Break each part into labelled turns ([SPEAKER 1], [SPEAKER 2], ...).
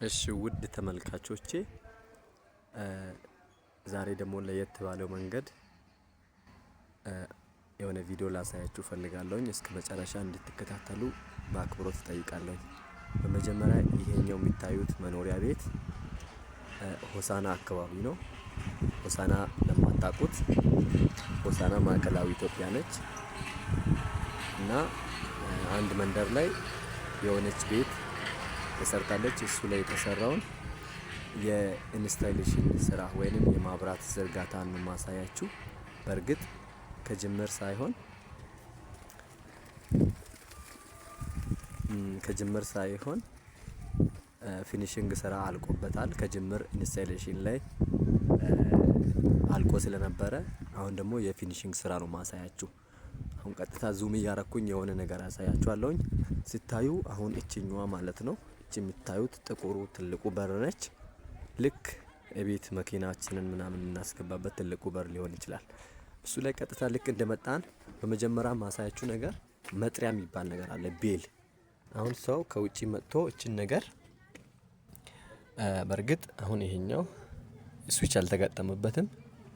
[SPEAKER 1] እሺ ውድ ተመልካቾቼ ዛሬ ደግሞ ለየት ባለው መንገድ የሆነ ቪዲዮ ላሳያችሁ ፈልጋለሁኝ። እስከ መጨረሻ እንድትከታተሉ በአክብሮት እጠይቃለሁ። በመጀመሪያ ይሄኛው የሚታዩት መኖሪያ ቤት ሆሳና አካባቢ ነው። ሆሳና ለማታውቁት ሆሳና ማዕከላዊ ኢትዮጵያ ነች እና አንድ መንደር ላይ የሆነች ቤት ተሰርታለች። እሱ ላይ የተሰራውን የኢንስታሌሽን ስራ ወይንም የማብራት ዝርጋታን ነው ማሳያችሁ። በርግጥ ከጅምር ሳይሆን ፊኒሺንግ ስራ አልቆበታል። ከጅምር ኢንስታሌሽን ላይ አልቆ ስለነበረ አሁን ደግሞ የፊኒሺንግ ስራ ነው ማሳያችሁ። አሁን ቀጥታ ዙም እያረኩኝ የሆነ ነገር አሳያችኋለሁኝ። ሲታዩ አሁን እቺኛዋ ማለት ነው። እቺ የምታዩት ጥቁሩ ትልቁ በር ነች። ልክ የቤት መኪናችንን ምናምን እናስገባበት ትልቁ በር ሊሆን ይችላል። እሱ ላይ ቀጥታ ልክ እንደመጣን በመጀመሪያ ማሳያችሁ ነገር መጥሪያ የሚባል ነገር አለ። ቤል አሁን ሰው ከውጪ መጥቶ እቺን ነገር በርግጥ አሁን ይሄኛው ስዊች አልተገጠመበትም።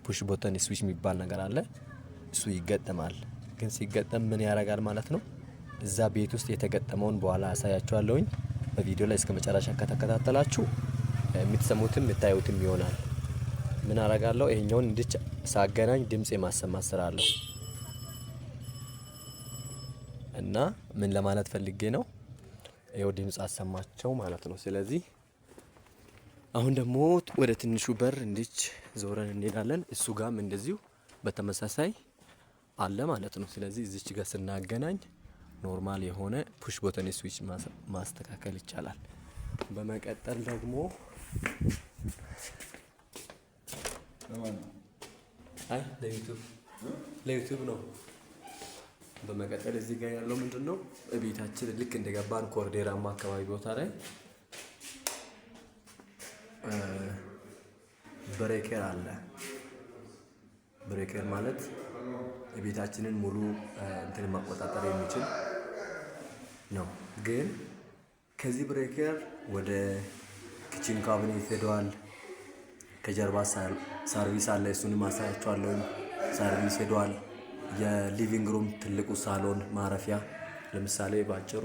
[SPEAKER 1] ፑሽ ቦተን ስዊች የሚባል ነገር አለ። እሱ ይገጠማል። ግን ሲገጠም ምን ያደርጋል ማለት ነው? እዛ ቤት ውስጥ የተገጠመውን በኋላ አሳያችኋለሁኝ። በቪዲዮ ላይ እስከ መጨረሻ ከተከታተላችሁ የምትሰሙትም የምታዩትም ይሆናል። ምን አደርጋለሁ? ይሄኛውን እንድች ሳገናኝ ድምጽ የማሰማት ስራ አለው እና ምን ለማለት ፈልጌ ነው? ይሄው ድምጽ አሰማቸው ማለት ነው። ስለዚህ አሁን ደግሞ ወደ ትንሹ በር እንድች ዞረን እንሄዳለን። እሱ ጋርም እንደዚሁ በተመሳሳይ አለ ማለት ነው። ስለዚህ እዚች ጋር ስናገናኝ ኖርማል የሆነ ፑሽ ቦተን ስዊች ማስተካከል ይቻላል። በመቀጠል ደግሞ ለዩቲዩብ ነው። በመቀጠል እዚህ ጋር ያለው ምንድነው? ቤታችን ልክ እንደገባን ኮሪደራማ አካባቢ ቦታ ላይ ብሬከር አለ። ብሬከር ማለት የቤታችንን ሙሉ እንትን መቆጣጠር የሚችል ነው። ግን ከዚህ ብሬከር ወደ ኪችን ካቢኔት ሄዷል። ከጀርባ ሰርቪስ አለ። እሱንም አሳያችኋለሁ። ሰርቪስ ሄዷል። የሊቪንግ ሩም ትልቁ ሳሎን ማረፊያ ለምሳሌ ባጭሩ